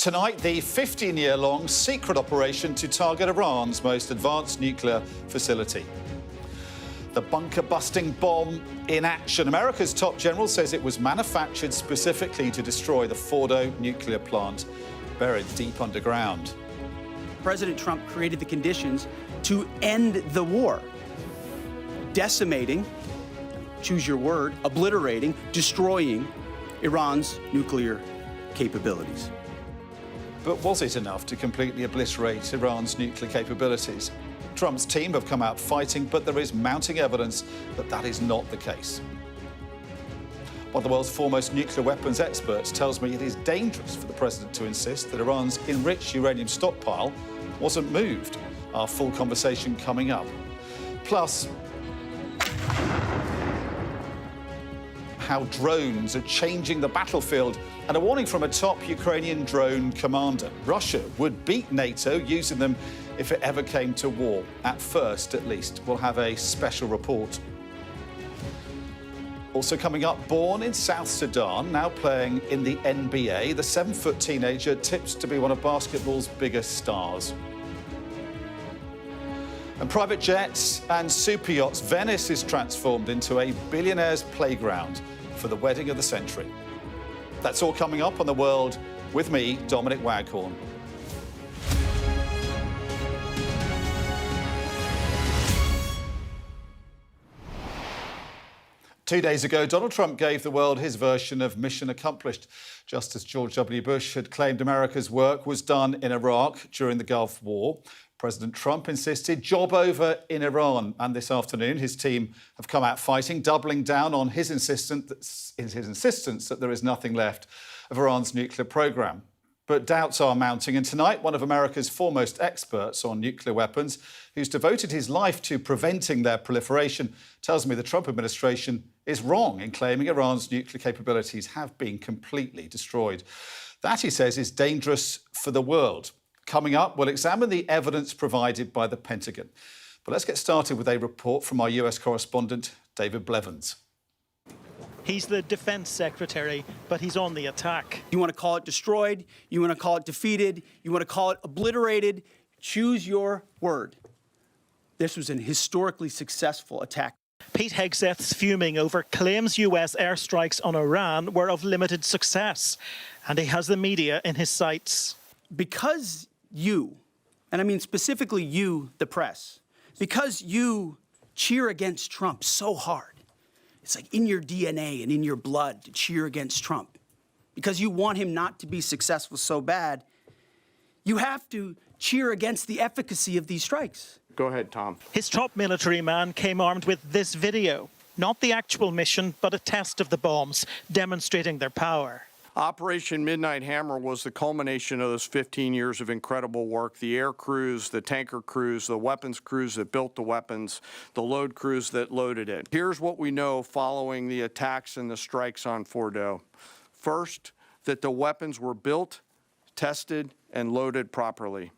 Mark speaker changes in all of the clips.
Speaker 1: Tonight, the 15-year-long secret operation to target Iran's most advanced nuclear facility. The bunker-busting bomb in action. America's top general says it was manufactured specifically to destroy the Fordo nuclear plant, buried deep underground.
Speaker 2: President Trump created the conditions to end the war, decimating, choose your word, obliterating, destroying Iran's nuclear capabilities.
Speaker 1: But was it enough to completely obliterate Iran's nuclear capabilities? Trump's team have come out fighting, but there is mounting evidence that that is not the case. One of the world's foremost nuclear weapons experts tells me it is dangerous for the president to insist that Iran's enriched uranium stockpile wasn't moved. Our full conversation coming up. Plus, how drones are changing the battlefield, and a warning from a top Ukrainian drone commander. Russia would beat NATO using them if it ever came to war. At first, at least. We'll have a special report. Also coming up, born in South Sudan, now playing in the NBA, the 7-foot teenager tipped to be one of basketball's biggest stars. And private jets and super yachts, Venice is transformed into a billionaire's playground for the wedding of the century. That's all coming up on The World with me, Dominic Waghorn. Two days ago, Donald Trump gave the world his version of mission accomplished, just as George W. Bush had claimed America's work was done in Iraq during the Gulf War. President Trump insisted job over in Iran, and this afternoon his team have come out fighting, doubling down on his insistence that there is nothing left of Iran's nuclear programme. But doubts are mounting, and tonight one of America's foremost experts on nuclear weapons, who's devoted his life to preventing their proliferation, tells me the Trump administration is wrong in claiming Iran's nuclear capabilities have been completely destroyed. That, he says, is dangerous for the world. Coming up, we'll examine the evidence provided by the Pentagon. But let's get started with a report from our US correspondent, David Blevins.
Speaker 3: He's the defense secretary, but he's on the attack.
Speaker 2: You want to call it destroyed, you want to call it defeated, you want to call it obliterated, choose your word. This was an historically successful attack.
Speaker 3: Pete Hegseth's fuming over claims US airstrikes on Iran were of limited success, and he has the media in his sights.
Speaker 2: Because you, and I mean specifically you, the press, because you cheer against Trump so hard, it's like in your DNA and in your blood to cheer against Trump. Because you want him not to be successful so bad, you have to cheer against the efficacy of these strikes.
Speaker 4: Go ahead, Tom.
Speaker 3: His top military man came armed with this video. Not the actual mission, but a test of the bombs, demonstrating their power.
Speaker 4: Operation Midnight Hammer was the culmination of those 15 years of incredible work. The air crews, the tanker crews, the weapons crews that built the weapons, the load crews that loaded it. Here's what we know following the attacks and the strikes on Fordo. First, that the weapons were built, tested, and loaded properly.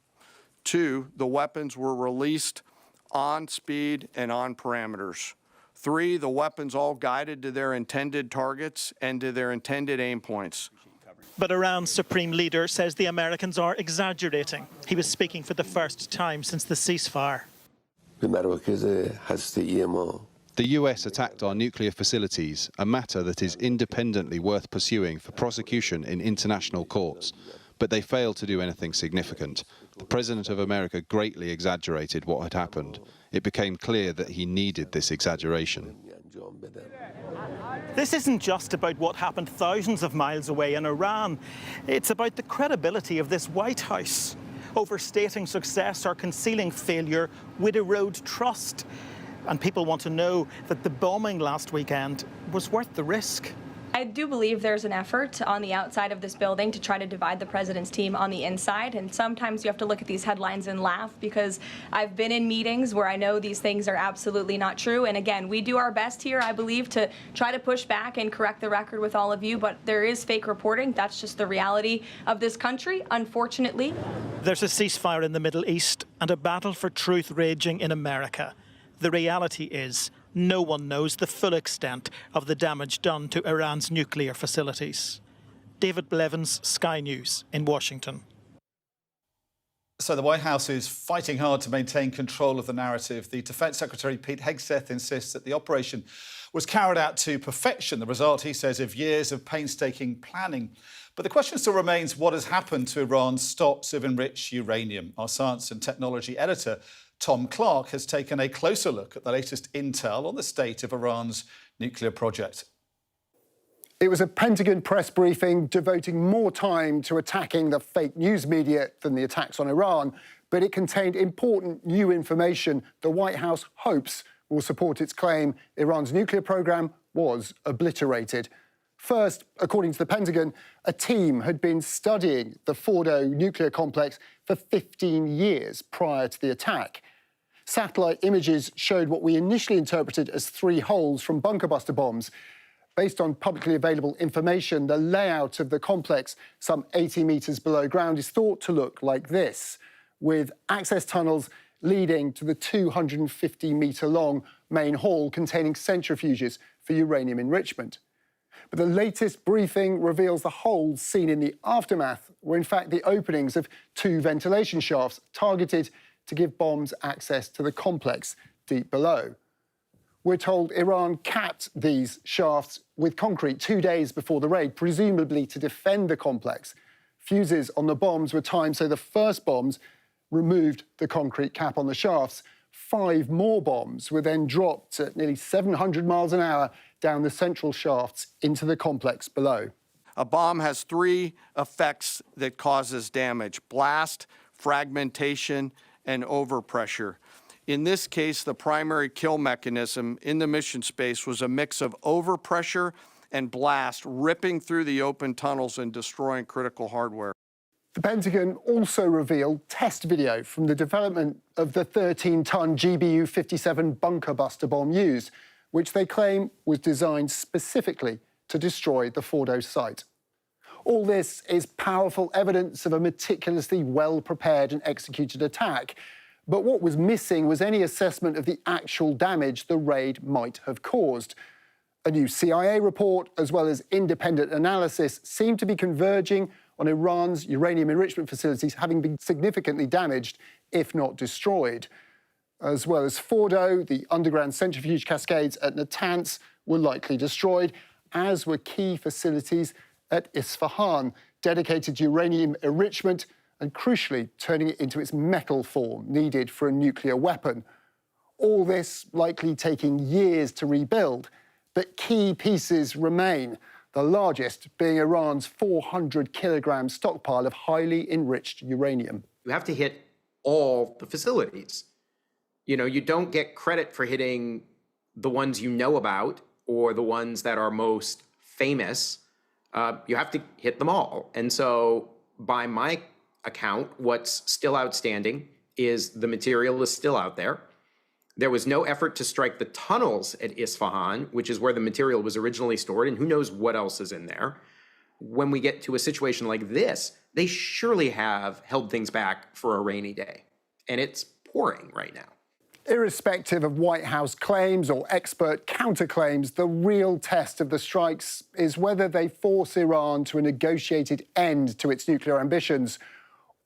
Speaker 4: Two, the weapons were released on speed and on parameters. Three, the weapons all guided to their intended targets and to their intended aim points.
Speaker 3: But Iran's supreme leader says the Americans are exaggerating. He was speaking for the first time since the ceasefire.
Speaker 5: The US attacked our nuclear facilities, a matter that is independently worth pursuing for prosecution in international courts. But they failed to do anything significant. The President of America greatly exaggerated what had happened. It became clear that he needed this exaggeration.
Speaker 3: This isn't just about what happened thousands of miles away in Iran. It's about the credibility of this White House. Overstating success or concealing failure would erode trust. And people want to know that the bombing last weekend was worth the risk.
Speaker 6: I do believe there's an effort on the outside of this building to try to divide the president's team on the inside. And sometimes you have to look at these headlines and laugh, because I've been in meetings where I know these things are absolutely not true. And again, we do our best here, I believe, to try to push back and correct the record with all of you. But there is fake reporting. That's just the reality of this country, unfortunately.
Speaker 3: There's a ceasefire in the Middle East and a battle for truth raging in America. The reality is, no one knows the full extent of the damage done to Iran's nuclear facilities. David Blevins, Sky News in Washington.
Speaker 1: So the White House is fighting hard to maintain control of the narrative. The Defence Secretary Pete Hegseth insists that the operation was carried out to perfection, the result, he says, of years of painstaking planning. But the question still remains, what has happened to Iran's stocks of enriched uranium? Our science and technology editor, Tom Clark, has taken a closer look at the latest intel on the state of Iran's nuclear project.
Speaker 7: It was a Pentagon press briefing devoting more time to attacking the fake news media than the attacks on Iran, but it contained important new information the White House hopes will support its claim Iran's nuclear program was obliterated. First, according to the Pentagon, a team had been studying the Fordo nuclear complex for 15 years prior to the attack. Satellite images showed what we initially interpreted as 3 holes from bunker buster bombs. Based on publicly available information, the layout of the complex, some 80 metres below ground, is thought to look like this, with access tunnels leading to the 250-metre-long main hall containing centrifuges for uranium enrichment. But the latest briefing reveals the holes seen in the aftermath were in fact the openings of 2 ventilation shafts targeted to give bombs access to the complex deep below. We're told Iran capped these shafts with concrete 2 days before the raid, presumably to defend the complex. Fuses on the bombs were timed so the first bombs removed the concrete cap on the shafts. 5 more bombs were then dropped at nearly 700 miles an hour down the central shafts into the complex below.
Speaker 4: A bomb has 3 effects that causes damage: blast, fragmentation, and overpressure. In this case, the primary kill mechanism in the mission space was a mix of overpressure and blast ripping through the open tunnels and destroying critical hardware.
Speaker 7: The Pentagon also revealed test video from the development of the 13-ton GBU-57 bunker buster bomb used, which they claim was designed specifically to destroy the Fordo site. All this is powerful evidence of a meticulously well-prepared and executed attack. But what was missing was any assessment of the actual damage the raid might have caused. A new CIA report, as well as independent analysis, seem to be converging on Iran's uranium enrichment facilities having been significantly damaged, if not destroyed. As well as Fordo, the underground centrifuge cascades at Natanz were likely destroyed, as were key facilities at Isfahan, dedicated to uranium enrichment and, crucially, turning it into its metal form needed for a nuclear weapon. All this likely taking years to rebuild, but key pieces remain, the largest being Iran's 400-kilogram stockpile of highly enriched uranium.
Speaker 8: You have to hit all the facilities. You know, you don't get credit for hitting the ones you know about or the ones that are most famous. You have to hit them all. And so, by my account, what's still outstanding is the material is still out there. There was no effort to strike the tunnels at Isfahan, which is where the material was originally stored, and who knows what else is in there. When we get to a situation like this, they surely have held things back for a rainy day, and it's pouring right now.
Speaker 7: Irrespective of White House claims or expert counterclaims, the real test of the strikes is whether they force Iran to a negotiated end to its nuclear ambitions,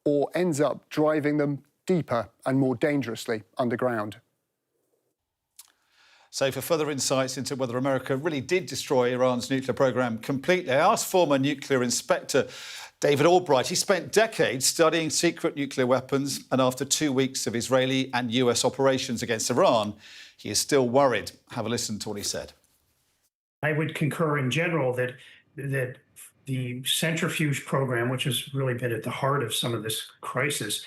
Speaker 7: or ends up driving them deeper and more dangerously underground.
Speaker 1: So for further insights into whether America really did destroy Iran's nuclear programme completely, I asked former nuclear inspector David Albright. He spent decades studying secret nuclear weapons, and after 2 weeks of Israeli and US operations against Iran, he is still worried. Have a listen to what he said.
Speaker 9: I would concur in general that the centrifuge program, which has really been at the heart of some of this crisis,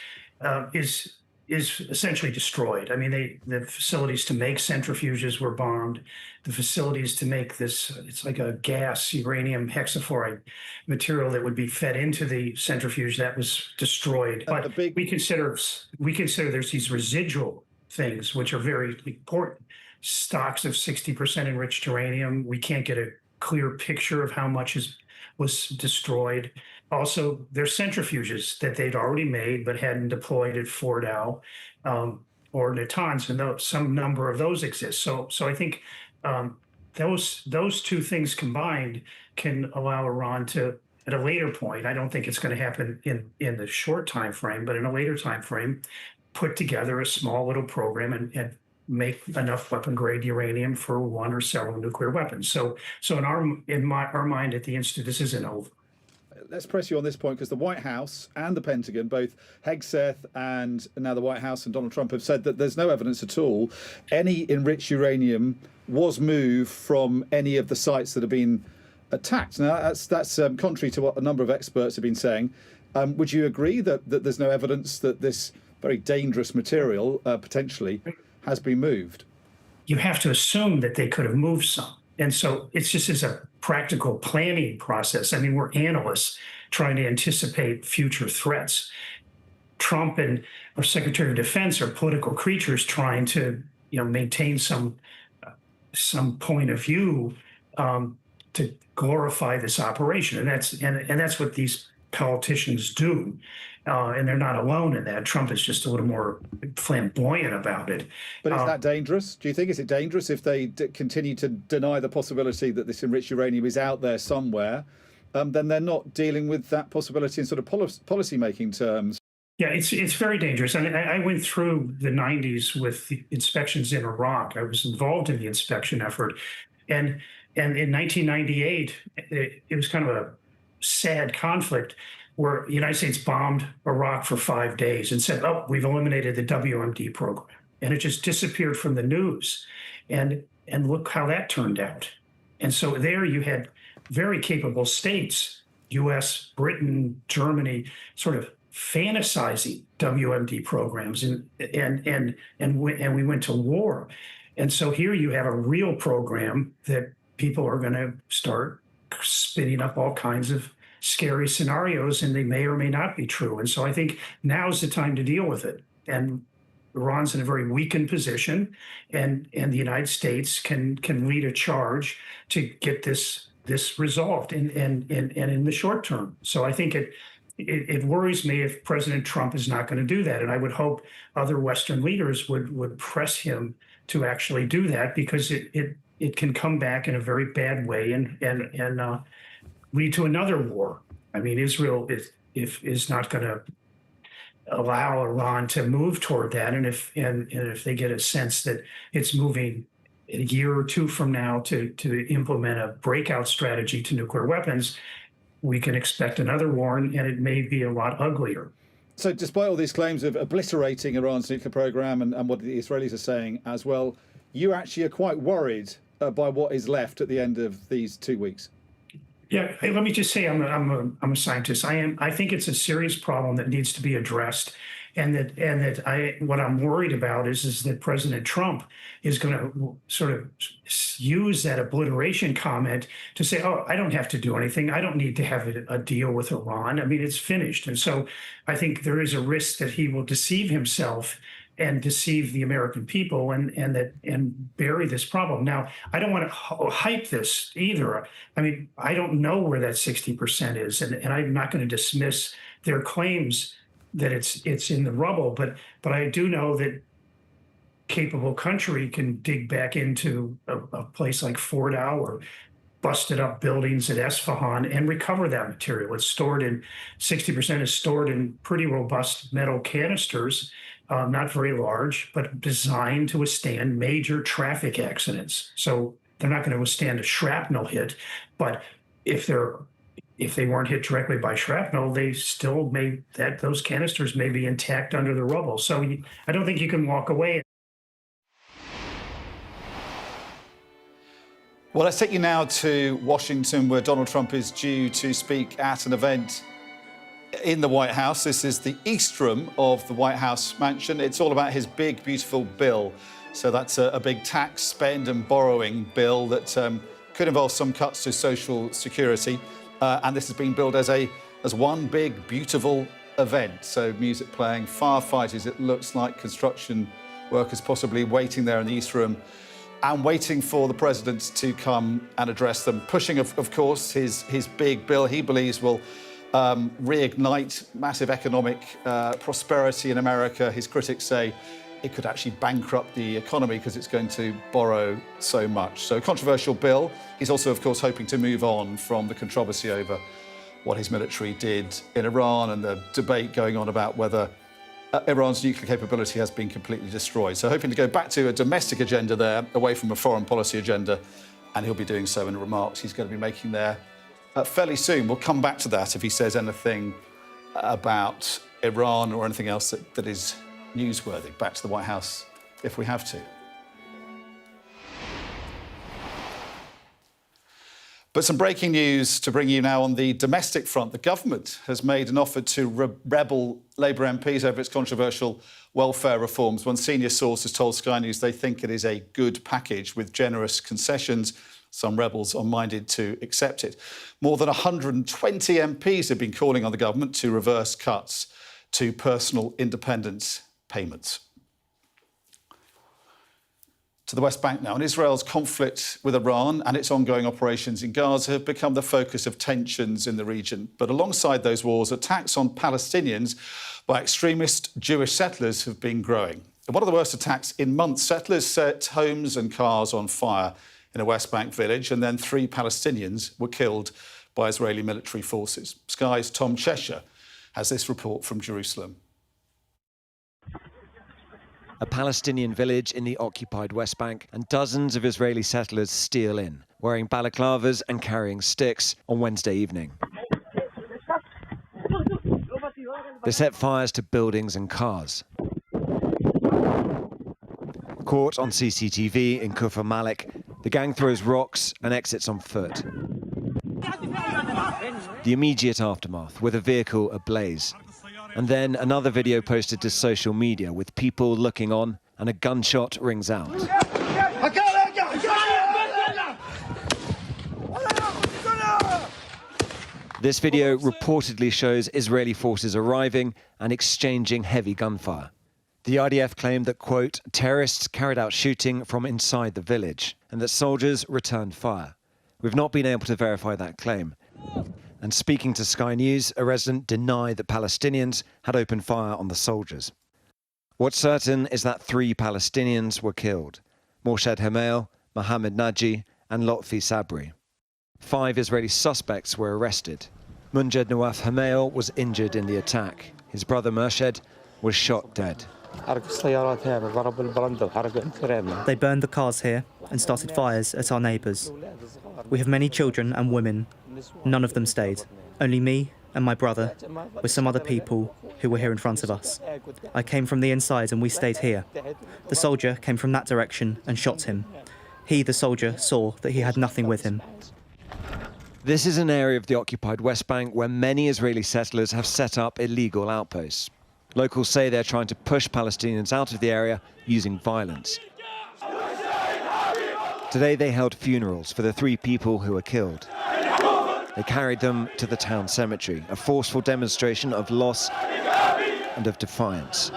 Speaker 9: is essentially destroyed. I mean, the facilities to make centrifuges were bombed. The facilities to make this, it's like a gas, uranium hexafluoride material that would be fed into the centrifuge, that was destroyed. But we consider there's these residual things which are very important. Stocks of 60% enriched uranium. We can't get a clear picture of how much was destroyed. Also, there's centrifuges that they'd already made but hadn't deployed at Fordo or Natanz, and some number of those exist. So I think those 2 things combined can allow Iran to at a later point, I don't think it's going to happen in the short time frame, but in a later time frame, put together a small little program and make enough weapon-grade uranium for one or several nuclear weapons. So in our mind at the Institute, this isn't over.
Speaker 1: Let's press you on this point, because the White House and the Pentagon, both Hegseth and now the White House and Donald Trump, have said that there's no evidence at all any enriched uranium was moved from any of the sites that have been attacked. Now, that's contrary to what a number of experts have been saying. Would you agree that there's no evidence that this very dangerous material potentially has been moved?
Speaker 9: You have to assume that they could have moved some. And so it's just as a practical planning process. I mean, we're analysts trying to anticipate future threats. Trump and our Secretary of Defense are political creatures trying to, maintain some point of view to glorify this operation, and that's what these politicians do. And they're not alone in that. Trump is just a little more flamboyant about it.
Speaker 1: But is that dangerous? Do you think, is it dangerous if they continue to deny the possibility that this enriched uranium is out there somewhere? Then they're not dealing with that possibility in sort of policy-making terms.
Speaker 9: Yeah, it's very dangerous. And I went through the 90s with the inspections in Iraq. I was involved in the inspection effort. And in 1998, it was kind of a sad conflict where the United States bombed Iraq for 5 days and said, oh, we've eliminated the WMD program. And it just disappeared from the news. And look how that turned out. And so there you had very capable states, US, Britain, Germany, sort of fantasizing WMD programs, and we went to war. And so here you have a real program that people are going to start spinning up all kinds of scary scenarios, and they may or may not be true. And so I think now's the time to deal with it. And Iran's in a very weakened position, and the United States can lead a charge to get this resolved and in the short term. So I think it worries me if President Trump is not going to do that. And I would hope other Western leaders would press him to actually do that, because it can come back in a very bad way and lead to another war. I mean, Israel is not going to allow Iran to move toward that, and if they get a sense that it's moving a year or two from now to implement a breakout strategy to nuclear weapons, we can expect another war, and it may be a lot uglier.
Speaker 1: So despite all these claims of obliterating Iran's nuclear program and what the Israelis are saying as well, you actually are quite worried by what is left at the end of these 2 weeks.
Speaker 9: Yeah, let me just say I'm a scientist. I think it's a serious problem that needs to be addressed, what I'm worried about is that President Trump is going to sort of use that obliteration comment to say, oh, I don't have to do anything. I don't need to have a deal with Iran. I mean, it's finished. And so I think there is a risk that he will deceive himself and deceive the American people and bury this problem. Now, I don't want to hype this either. I mean, I don't know where that 60% is, and I'm not going to dismiss their claims that it's in the rubble, but I do know that capable country can dig back into a place like Fordow or busted up buildings at Esfahan and recover that material. It's stored in 60% is stored in pretty robust metal canisters. Not very large, but designed to withstand major traffic accidents. So they're not going to withstand a shrapnel hit, but if they weren't hit directly by shrapnel, they still those canisters may be intact under the rubble. So I don't think you can walk away.
Speaker 1: Well, let's take you now to Washington, where Donald Trump is due to speak at an event in the White House. This is the East Room of the White House mansion. It's all about his big, beautiful bill. So that's a big tax, spend and borrowing bill that could involve some cuts to Social Security. And this has been billed as one big, beautiful event. So music playing, firefighters, it looks like construction workers possibly waiting there in the East Room and waiting for the president to come and address them, pushing, of course, his big bill he believes will reignite massive economic prosperity in America. His critics say it could actually bankrupt the economy because it's going to borrow so much. So, controversial bill. He's also, of course, hoping to move on from the controversy over what his military did in Iran and the debate going on about whether Iran's nuclear capability has been completely destroyed. So hoping to go back to a domestic agenda there, away from a foreign policy agenda, and he'll be doing so in the remarks he's going to be making there fairly soon. We'll come back to that if he says anything about Iran or anything else that is newsworthy. Back to the White House if we have to. But some breaking news to bring you now on the domestic front. The government has made an offer to rebel Labour MPs over its controversial welfare reforms. One senior source has told Sky News they think it is a good package with generous concessions. Some rebels are minded to accept it. More than 120 MPs have been calling on the government to reverse cuts to personal independence payments. To the West Bank now, and Israel's conflict with Iran and its ongoing operations in Gaza have become the focus of tensions in the region. But alongside those wars, attacks on Palestinians by extremist Jewish settlers have been growing. In one of the worst attacks in months, settlers set homes and cars on fire in a West Bank village, and then 3 Palestinians were killed by Israeli military forces. Sky's Tom Cheshire has this report from Jerusalem.
Speaker 10: A Palestinian village in the occupied West Bank, and dozens of Israeli settlers steal in, wearing balaclavas and carrying sticks on Wednesday evening. They set fires to buildings and cars. Caught on CCTV in Kufr Malik, the gang throws rocks and exits on foot. The immediate aftermath, with a vehicle ablaze. And then another video posted to social media with people looking on, and a gunshot rings out. This video reportedly shows Israeli forces arriving and exchanging heavy gunfire. The IDF claimed that, quote, terrorists carried out shooting from inside the village and that soldiers returned fire. We've not been able to verify that claim. And speaking to Sky News, a resident denied that Palestinians had opened fire on the soldiers. What's certain is that 3 Palestinians were killed: Morshed Hamail, Mohammed Naji and Lotfi Sabri. 5 Israeli suspects were arrested. Munjed Nawaf Hamail was injured in the attack. His brother Morshed was shot dead.
Speaker 11: They burned the cars here and started fires at our neighbours. We have many children and women. None of them stayed. Only me and my brother, with some other people who were here in front of us. I came from the inside and we stayed here. The soldier came from that direction and shot him. He, the soldier, saw that he had nothing with him.
Speaker 10: This is an area of the occupied West Bank where many Israeli settlers have set up illegal outposts. Locals say they're trying to push Palestinians out of the area using violence. Today they held funerals for the 3 people who were killed. They carried them to the town cemetery, a forceful demonstration of loss and of defiance.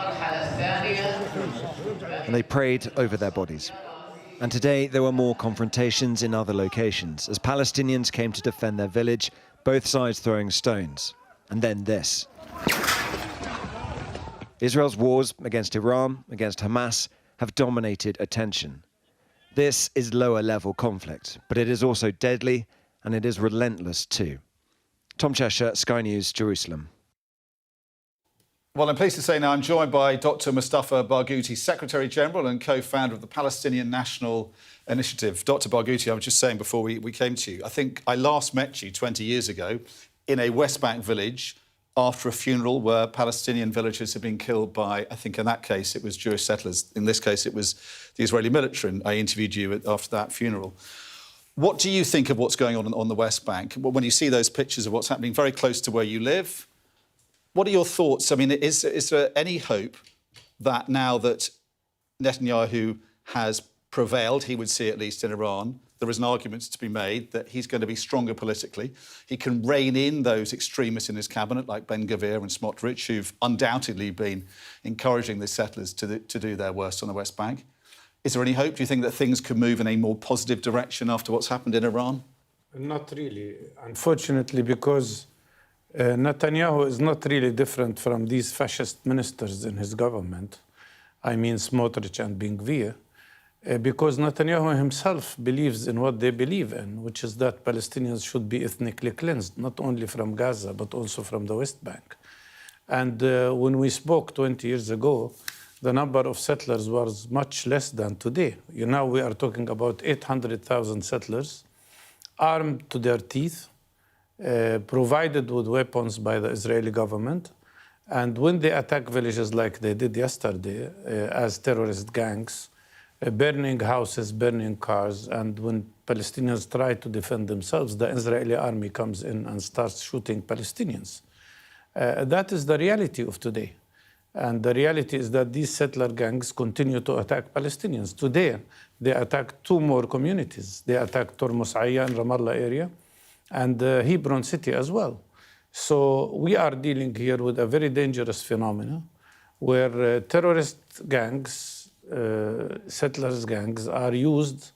Speaker 10: And they prayed over their bodies. And today there were more confrontations in other locations as Palestinians came to defend their village, both sides throwing stones. And then this. Israel's wars against Iran, against Hamas, have dominated attention. This is lower-level conflict, but it is also deadly, and it is relentless too. Tom Cheshire, Sky News, Jerusalem.
Speaker 1: Well, I'm pleased to say now I'm joined by Dr. Mustafa Barguti, Secretary-General and co-founder of the Palestinian National Initiative. Dr. Barguti, I was just saying before we came to you, I think I last met you 20 years ago in a West Bank village after a funeral where Palestinian villagers had been killed by, I think in that case, it was Jewish settlers. In this case, it was the Israeli military, and I interviewed you after that funeral. What do you think of what's going on the West Bank? When you see those pictures of what's happening very close to where you live, what are your thoughts? I mean, is there any hope that now that Netanyahu has prevailed, he would see at least in Iran, there is an argument to be made that he's going to be stronger politically. He can rein in those extremists in his cabinet like Ben Gvir and Smotrich, who've undoubtedly been encouraging the settlers to do their worst on the West Bank. Is there any hope? Do you think that things could move in a more positive direction after what's happened in Iran?
Speaker 12: Not really, unfortunately, because Netanyahu is not really different from these fascist ministers in his government. I mean Smotrich and Ben Gvir. because Netanyahu himself believes in what they believe in, which is that Palestinians should be ethnically cleansed, not only from Gaza, but also from the West Bank. And when we spoke 20 years ago, the number of settlers was much less than today. Now we are talking about 800,000 settlers, armed to their teeth, provided with weapons by the Israeli government. And when they attack villages like they did yesterday as terrorist gangs, burning houses, burning cars, and when Palestinians try to defend themselves, the Israeli army comes in and starts shooting Palestinians. That is the reality of today. And the reality is that these settler gangs continue to attack Palestinians. Today, they attacked 2 more communities. They attacked Tormos Aya in Ramallah area and Hebron city as well. So we are dealing here with a very dangerous phenomenon where terrorist gangs, settlers gangs are used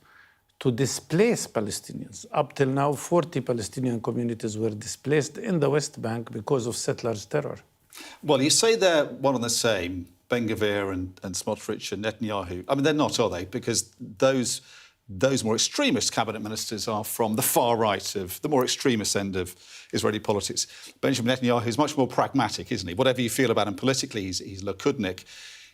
Speaker 12: to displace Palestinians. Up till now, 40 Palestinian communities were displaced in the West Bank because of settlers' terror.
Speaker 1: Well, you say they're one and the same, Ben Gvir and Smotrich and Netanyahu. I mean, they're not, are they? Because those more extremist cabinet ministers are from the far right of the more extremist end of Israeli politics. Benjamin Netanyahu is much more pragmatic, isn't he? Whatever you feel about him politically, he's Likudnik.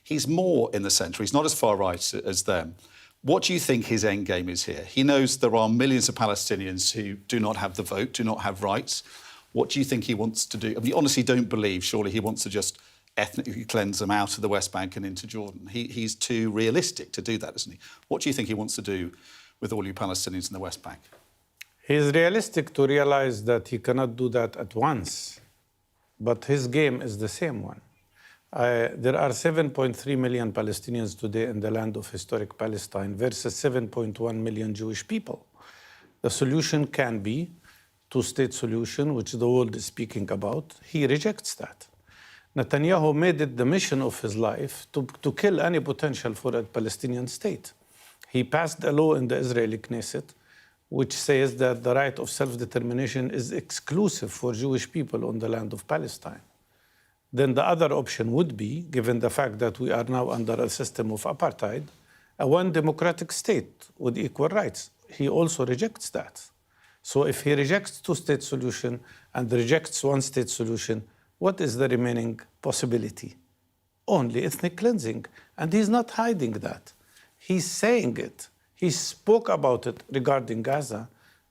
Speaker 1: He's more in the centre. He's not as far right as them. What do you think his end game is here? He knows there are millions of Palestinians who do not have the vote, do not have rights. What do you think he wants to do? I mean, you honestly don't believe, surely, he wants to just ethnically cleanse them out of the West Bank and into Jordan. He's too realistic to do that, isn't he? What do you think he wants to do with all you Palestinians in the West Bank?
Speaker 12: He's realistic to realize that he cannot do that at once, but his game is the same one. There are 7.3 million Palestinians today in the land of historic Palestine versus 7.1 million Jewish people. The solution can be two-state solution, which the world is speaking about. He rejects that. Netanyahu made it the mission of his life to kill any potential for a Palestinian state. He passed a law in the Israeli Knesset which says that the right of self-determination is exclusive for Jewish people on the land of Palestine. Then the other option would be, given the fact that we are now under a system of apartheid, a one democratic state with equal rights. He also rejects that. So if he rejects two-state solution and rejects one-state solution, what is the remaining possibility? Only ethnic cleansing. And he's not hiding that. He's saying it. He spoke about it regarding Gaza,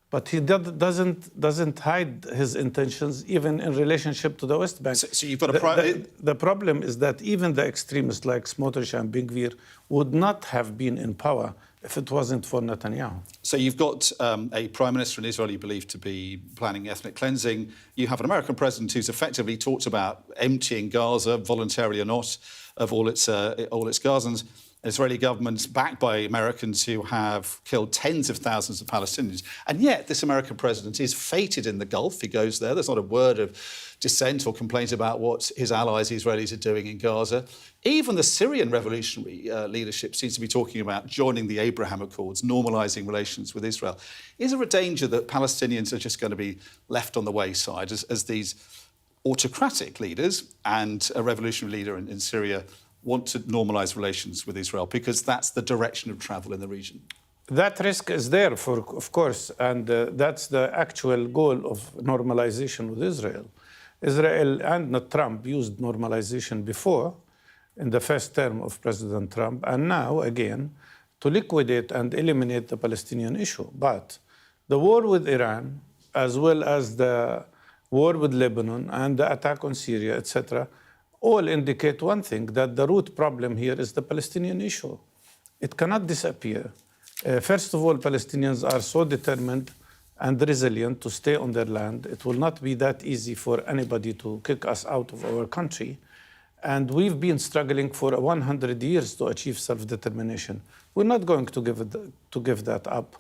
Speaker 12: but he doesn't hide his intentions even in relationship to the West Bank.
Speaker 1: So you've got
Speaker 12: the problem is that even the extremists like Smotrich and Ben Gvir would not have been in power if it wasn't for Netanyahu.
Speaker 1: So you've got a prime minister in Israel you believe to be planning ethnic cleansing. You have an American president who's effectively talked about emptying Gaza, voluntarily or not, of all its Gazans. Israeli government backed by Americans who have killed tens of thousands of Palestinians. And yet this American president is fated in the Gulf. He goes there. There's not a word of dissent or complaint about what his allies, the Israelis, are doing in Gaza. Even the Syrian revolutionary leadership seems to be talking about joining the Abraham Accords, normalising relations with Israel. Is there a danger that Palestinians are just going to be left on the wayside as these autocratic leaders and a revolutionary leader in Syria want to normalise relations with Israel, because that's the direction of travel in the region?
Speaker 12: That risk is there, of course, and that's the actual goal of normalization with Israel. Israel and Trump used normalization before, in the first term of President Trump, and now, again, to liquidate and eliminate the Palestinian issue. But the war with Iran, as well as the war with Lebanon and the attack on Syria, etc., all indicate one thing, that the root problem here is the Palestinian issue. It cannot disappear. First of all, Palestinians are so determined and resilient to stay on their land. It will not be that easy for anybody to kick us out of our country. And we've been struggling for 100 years to achieve self-determination. We're not going to give that up.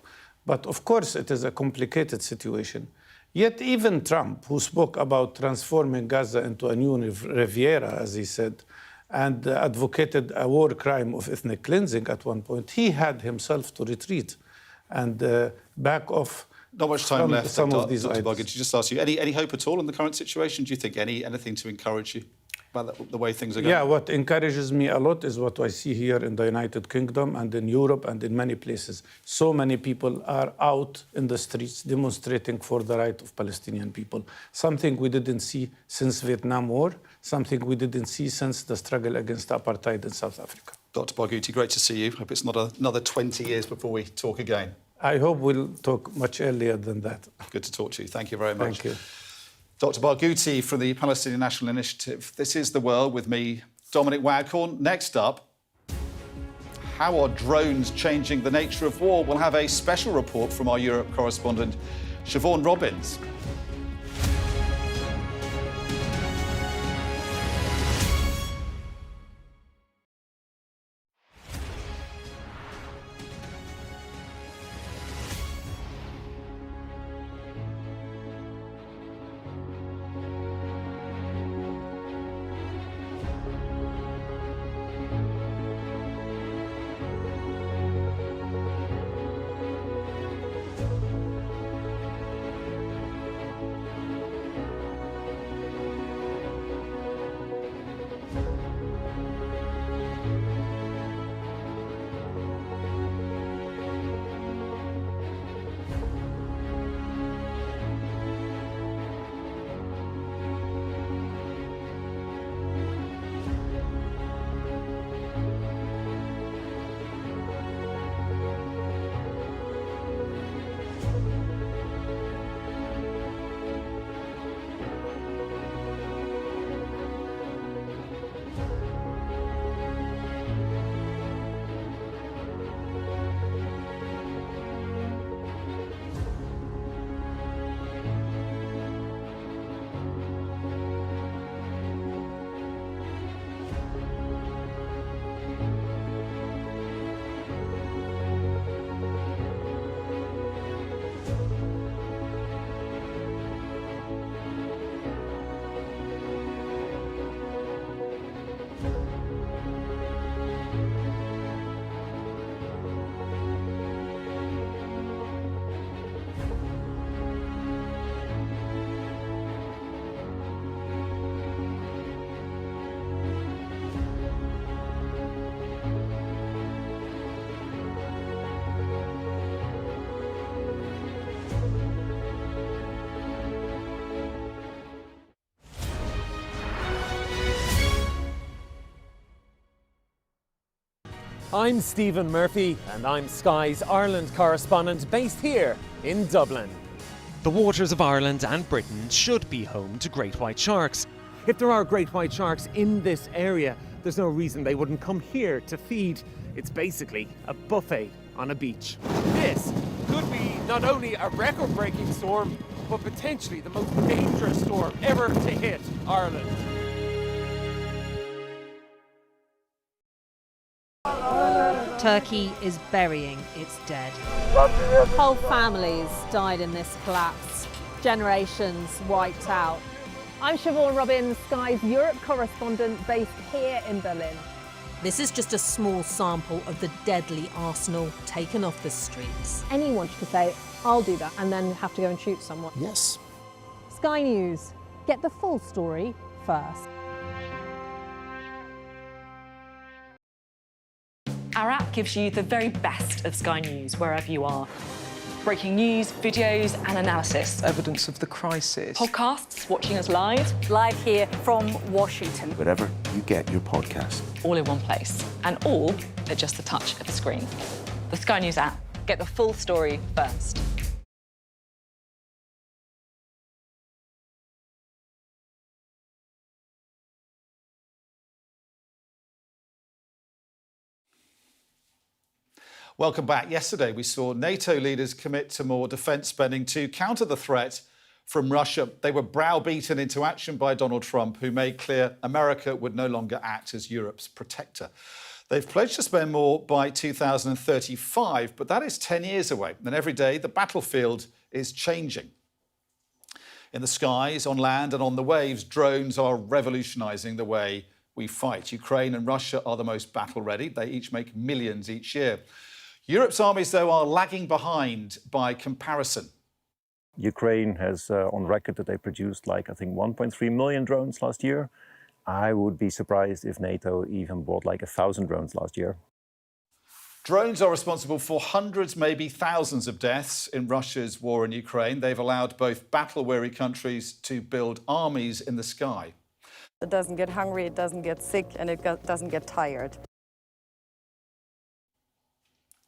Speaker 12: But of course, it is a complicated situation. Yet even Trump, who spoke about transforming Gaza into a new Riviera, as he said, and advocated a war crime of ethnic cleansing at one point, he had himself to retreat and back off.
Speaker 1: Not much time left.
Speaker 12: Some of these
Speaker 1: Dr.
Speaker 12: ideas.
Speaker 1: Barguti, just ask you, any hope at all in the current situation? Do you think anything to encourage you? about the way things are going?
Speaker 12: Yeah, what encourages me a lot is what I see here in the United Kingdom and in Europe and in many places. So many people are out in the streets demonstrating for the right of Palestinian people. Something we didn't see since Vietnam War, something we didn't see since the struggle against apartheid in South Africa.
Speaker 1: Dr. Barguti, great to see you. Hope it's not another 20 years before we talk again.
Speaker 12: I hope we'll talk much earlier than that.
Speaker 1: Good to talk to you. Thank you very much.
Speaker 12: Thank you.
Speaker 1: Dr. Barguti from the Palestinian National Initiative. This is The World with me, Dominic Waghorn. Next up, how are drones changing the nature of war? We'll have a special report from our Europe correspondent, Siobhan Robbins.
Speaker 13: I'm Stephen Murphy and I'm Sky's Ireland correspondent based here in Dublin.
Speaker 10: The waters of Ireland and Britain should be home to great white sharks.
Speaker 13: If there are great white sharks in this area, there's no reason they wouldn't come here to feed. It's basically a buffet on a beach. This could be not only a record-breaking storm, but potentially the most dangerous storm ever to hit Ireland.
Speaker 14: Turkey is burying its dead.
Speaker 15: Whole families died in this collapse. Generations wiped out. I'm Siobhan Robbins, Sky's Europe correspondent based here in Berlin.
Speaker 14: This is just a small sample of the deadly arsenal taken off the streets.
Speaker 15: Anyone could say, I'll do that, and then have to go and shoot someone.
Speaker 16: Yes.
Speaker 15: Sky News. Get the full story first.
Speaker 17: Our app gives you the very best of Sky News wherever you are. Breaking news, videos and analysis.
Speaker 18: Evidence of the crisis.
Speaker 17: Podcasts, watching us live.
Speaker 15: Live here from Washington.
Speaker 16: Wherever you get your podcast.
Speaker 17: All in one place. And all at just the touch of a screen. The Sky News app. Get the full story first.
Speaker 1: Welcome back. Yesterday, we saw NATO leaders commit to more defence spending to counter the threat from Russia. They were browbeaten into action by Donald Trump, who made clear America would no longer act as Europe's protector. They've pledged to spend more by 2035, but that is 10 years away. And every day, the battlefield is changing. In the skies, on land and on the waves, drones are revolutionising the way we fight. Ukraine and Russia are the most battle-ready. They each make millions each year. Europe's armies, though, are lagging behind by comparison.
Speaker 19: Ukraine has on record that they produced, I think, 1.3 million drones last year.
Speaker 18: I would be surprised if NATO even bought like 1,000 drones last year.
Speaker 1: Drones are responsible for hundreds, maybe thousands of deaths in Russia's war in Ukraine. They've allowed both battle-weary countries to build armies in the sky.
Speaker 19: It doesn't get hungry, it doesn't get sick, and it doesn't get tired.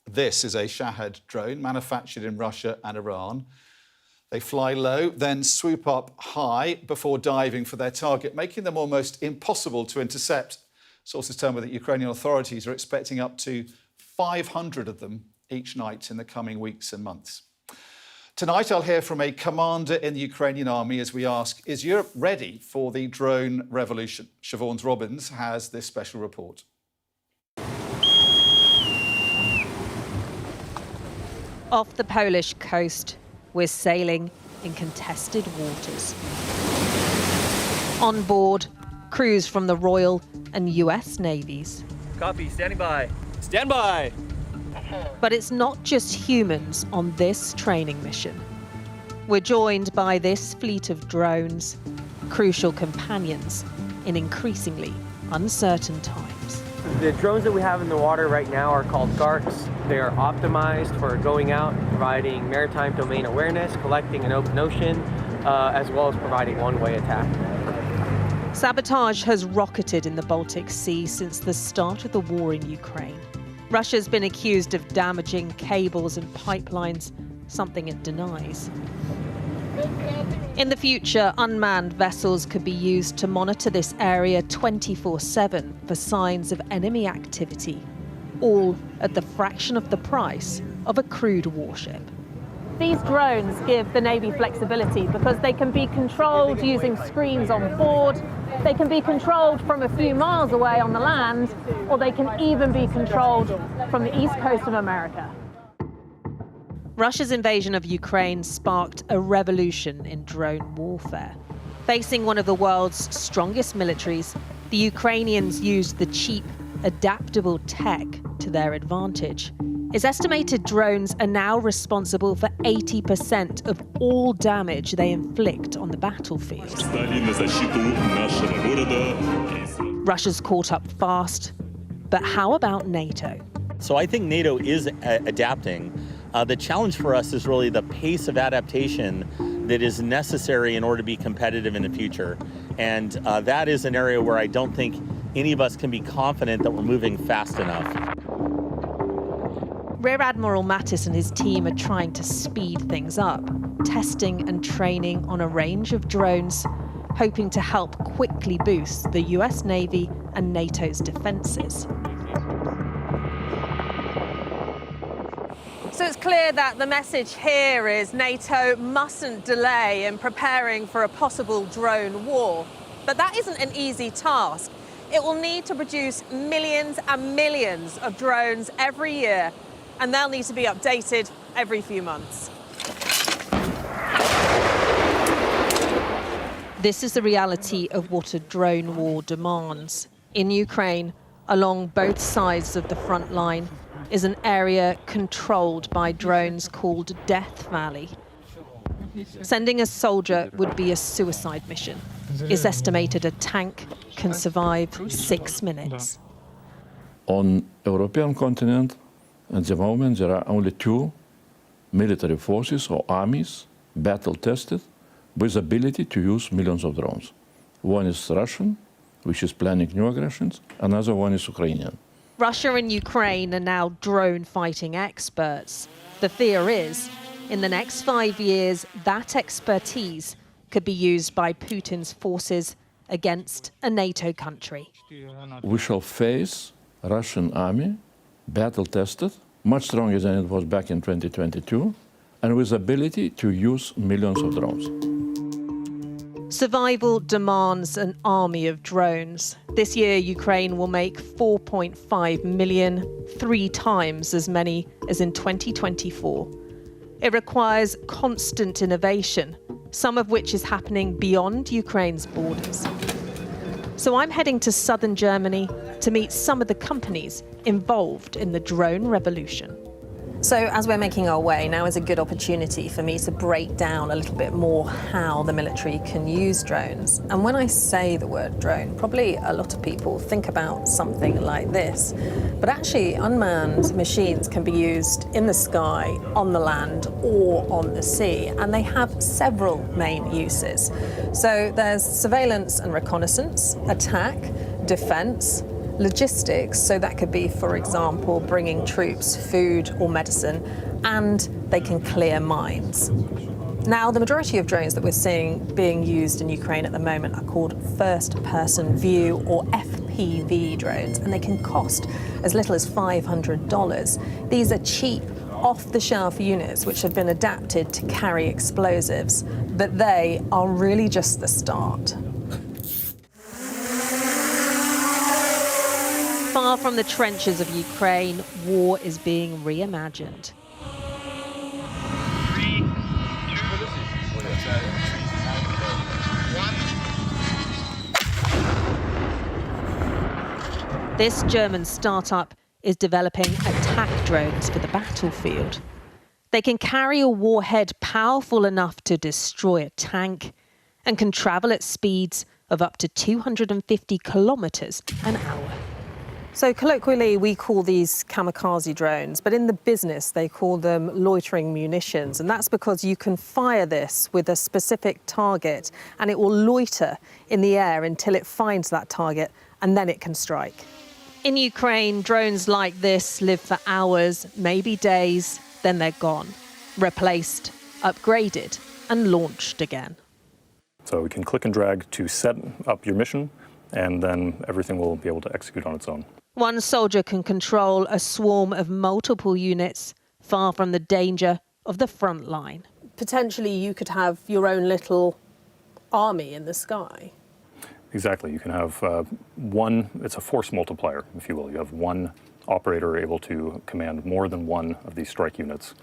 Speaker 1: This is a Shahed drone manufactured in Russia and Iran. They fly low, then swoop up high before diving for their target, making them almost impossible to intercept. Sources tell me that Ukrainian authorities are expecting up to 500 of them each night in the coming weeks and months. Tonight, I'll hear from a commander in the Ukrainian army as we ask, is Europe ready for the drone revolution? Siobhan Robbins has this special report.
Speaker 14: Off the Polish coast, we're sailing in contested waters. On board, crews from the Royal and US Navies.
Speaker 20: Copy, standing by. Stand by!
Speaker 14: But it's not just humans on this training mission. We're joined by this fleet of drones, crucial companions in increasingly uncertain times.
Speaker 20: The drones that we have in the water right now are called GARCs. They are optimized for going out and providing maritime domain awareness, collecting an open ocean, as well as providing one-way attack.
Speaker 14: Sabotage has rocketed in the Baltic Sea since the start of the war in Ukraine. Russia's been accused of damaging cables and pipelines, something it denies. In the future, unmanned vessels could be used to monitor this area 24/7 for signs of enemy activity, all at the fraction of the price of a crewed warship.
Speaker 15: These drones give the Navy flexibility because they can be controlled using screens on board, they can be controlled from a few miles away on the land, or they can even be controlled from the east coast of America.
Speaker 14: Russia's invasion of Ukraine sparked a revolution in drone warfare. Facing one of the world's strongest militaries, the Ukrainians used the cheap, adaptable tech to their advantage. It's estimated drones are now responsible for 80% of all damage they inflict on the battlefield. Russia's caught up fast, but how about NATO?
Speaker 21: So I think NATO is adapting. The challenge for us is really the pace of adaptation that is necessary in order to be competitive in the future. And that is an area where I don't think any of us can be confident that we're moving fast enough.
Speaker 14: Rear Admiral Mattis and his team are trying to speed things up, testing and training on a range of drones, hoping to help quickly boost the US Navy and NATO's defences.
Speaker 15: So it's clear that the message here is NATO mustn't delay in preparing for a possible drone war. But that isn't an easy task. It will need to produce millions and millions of drones every year, and they'll need to be updated every few months.
Speaker 14: This is the reality of what a drone war demands. In Ukraine, along both sides of the front line, is an area controlled by drones called Death Valley. Sending a soldier would be a suicide mission. It's estimated a tank can survive 6 minutes.
Speaker 22: On European continent, at the moment, there are only 2 military forces or armies, battle-tested, with ability to use millions of drones. One is Russian, which is planning new aggressions. Another one is Ukrainian.
Speaker 14: Russia and Ukraine are now drone fighting experts. The fear is, in the next 5 years, that expertise could be used by Putin's forces against a NATO country.
Speaker 22: We shall face Russian army, battle-tested, much stronger than it was back in 2022, and with ability to use millions of drones.
Speaker 14: Survival demands an army of drones. This year, Ukraine will make 4.5 million, 3 times as many as in 2024. It requires constant innovation, some of which is happening beyond Ukraine's borders. So I'm heading to southern Germany to meet some of the companies involved in the drone revolution. So as we're making our way, now is a good opportunity for me to break down a little bit more how the military can use drones. And when I say the word drone, probably a lot of people think about something like this. But actually, unmanned machines can be used in the sky, on the land, or on the sea. And they have several main uses. So there's surveillance and reconnaissance, attack, defense, logistics, so that could be, for example, bringing troops food or medicine, and they can clear mines. Now, the majority of drones that we're seeing being used in Ukraine at the moment are called first-person view or FPV drones, and they can cost as little as $500. These are cheap, off-the-shelf units which have been adapted to carry explosives, but they are really just the start. Far from the trenches of Ukraine, war is being reimagined. This German startup is developing attack drones for the battlefield. They can carry a warhead powerful enough to destroy a tank and can travel at speeds of up to 250 kilometers an hour. So colloquially, we call these kamikaze drones, but in the business, they call them loitering munitions. And that's because you can fire this with a specific target and it will loiter in the air until it finds that target and then it can strike. In Ukraine, drones like this live for hours, maybe days, then they're gone, replaced, upgraded, and launched again.
Speaker 2: So we can click and drag to set up your mission, and then everything will be able to execute on its own.
Speaker 14: One soldier can control a swarm of multiple units, far from the danger of the front line. Potentially, you could have your own little army in the sky.
Speaker 2: Exactly. You can have it's a force multiplier, if you will. You have one operator able to command more than one of these strike units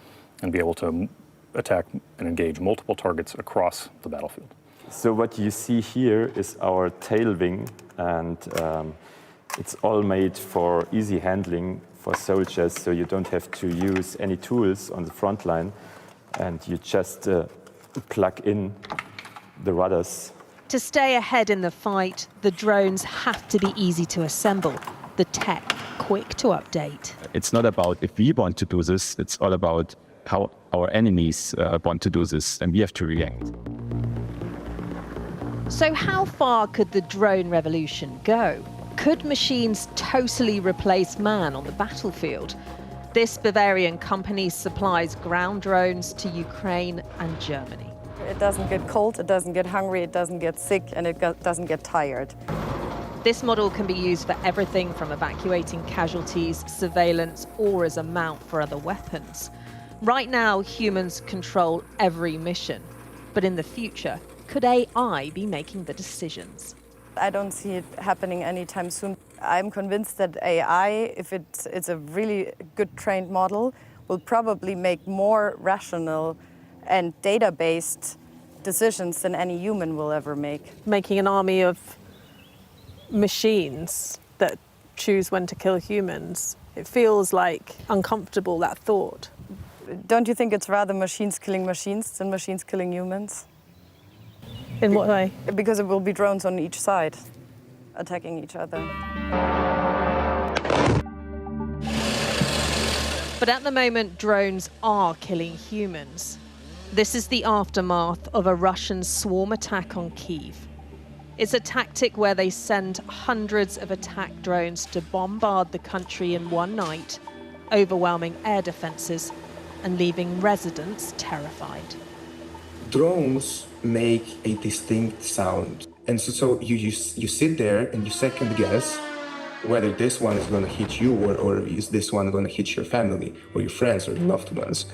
Speaker 2: and be able to attack and engage multiple targets across the battlefield.
Speaker 18: So what you see here is our tail wing, and it's all made for easy handling for soldiers, so you don't have to use any tools on the front line, and you just plug in the rudders.
Speaker 14: To stay ahead in the fight, the drones have to be easy to assemble, the tech quick to update.
Speaker 5: It's not about if we want to do this, it's all about how our enemies want to do this, and we have to react.
Speaker 14: So how far could the drone revolution go? Could machines totally replace man on the battlefield? This Bavarian company supplies ground drones to Ukraine and Germany.
Speaker 19: It doesn't get cold, it doesn't get hungry, it doesn't get sick, and it doesn't get tired.
Speaker 14: This model can be used for everything from evacuating casualties, surveillance, or as a mount for other weapons. Right now, humans control every mission. But in the future, could AI be making the decisions?
Speaker 19: I don't see it happening anytime soon. I'm convinced that AI, if it's a really good trained model, will probably make more rational and data-based decisions than any human will ever make.
Speaker 14: Making an army of machines that choose when to kill humans, it feels like uncomfortable, that thought.
Speaker 19: Don't you think it's rather machines killing machines than machines killing humans?
Speaker 14: In what way?
Speaker 19: Because it will be drones on each side, attacking each other.
Speaker 14: But at the moment, drones are killing humans. This is the aftermath of a Russian swarm attack on Kyiv. It's a tactic where they send hundreds of attack drones to bombard the country in one night, overwhelming air defenses and leaving residents terrified.
Speaker 23: Drones make a distinct sound. And so you sit there and you second guess whether this one is going to hit you or is this one going to hit your family or your friends or your loved ones.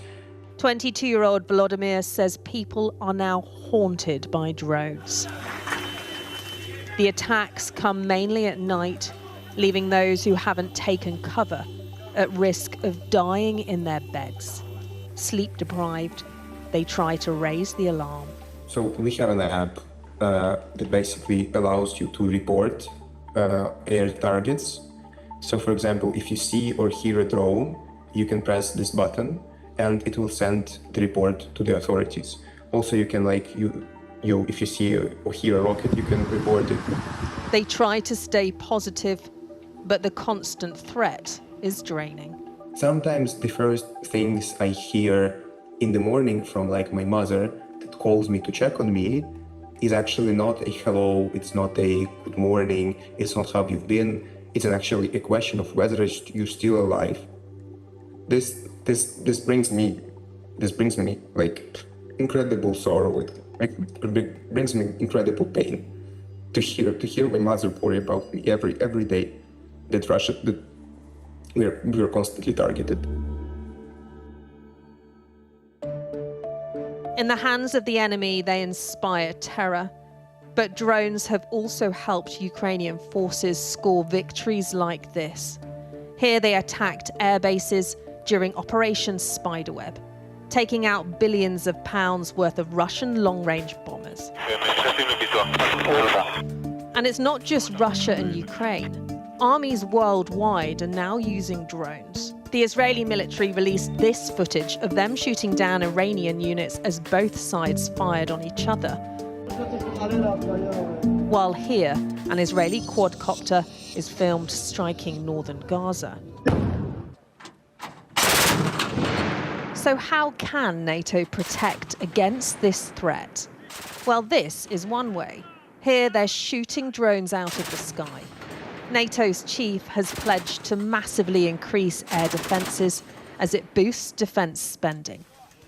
Speaker 14: 22-year-old Volodymyr says people are now haunted by drones. The attacks come mainly at night, leaving those who haven't taken cover at risk of dying in their beds. Sleep deprived, they try to raise the alarm.
Speaker 23: So we have an app that basically allows you to report air targets. So for example, if you see or hear a drone, you can press this button and it will send the report to the authorities. Also, you can if you see or hear a rocket, you can report it.
Speaker 14: They try to stay positive, but the constant threat is draining.
Speaker 23: Sometimes the first things I hear in the morning from my mother that calls me to check on me is actually not a hello, it's not a good morning, it's not how you've been, it's actually a question of whether you're still alive. This brings me incredible sorrow. It brings me incredible pain to hear my mother worry about me every day. That we are constantly targeted.
Speaker 14: In the hands of the enemy, they inspire terror. But drones have also helped Ukrainian forces score victories like this. Here they attacked air bases during Operation Spiderweb, taking out billions of pounds worth of Russian long-range bombers. And it's not just Russia and Ukraine. Armies worldwide are now using drones. The Israeli military released this footage of them shooting down Iranian units as both sides fired on each other. While here, an Israeli quadcopter is filmed striking northern Gaza. So how can NATO protect against this threat? Well, this is one way. Here they're shooting drones out of the sky. NATO's chief has pledged to massively increase air defences as it boosts defence spending.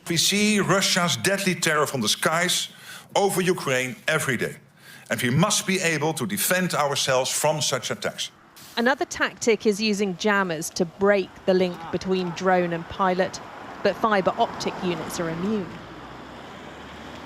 Speaker 3: We see Russia's deadly terror from the skies over Ukraine every day. And we must be able to defend ourselves from such attacks.
Speaker 14: Another tactic is using jammers to break the link between drone and pilot, but fibre optic units are immune.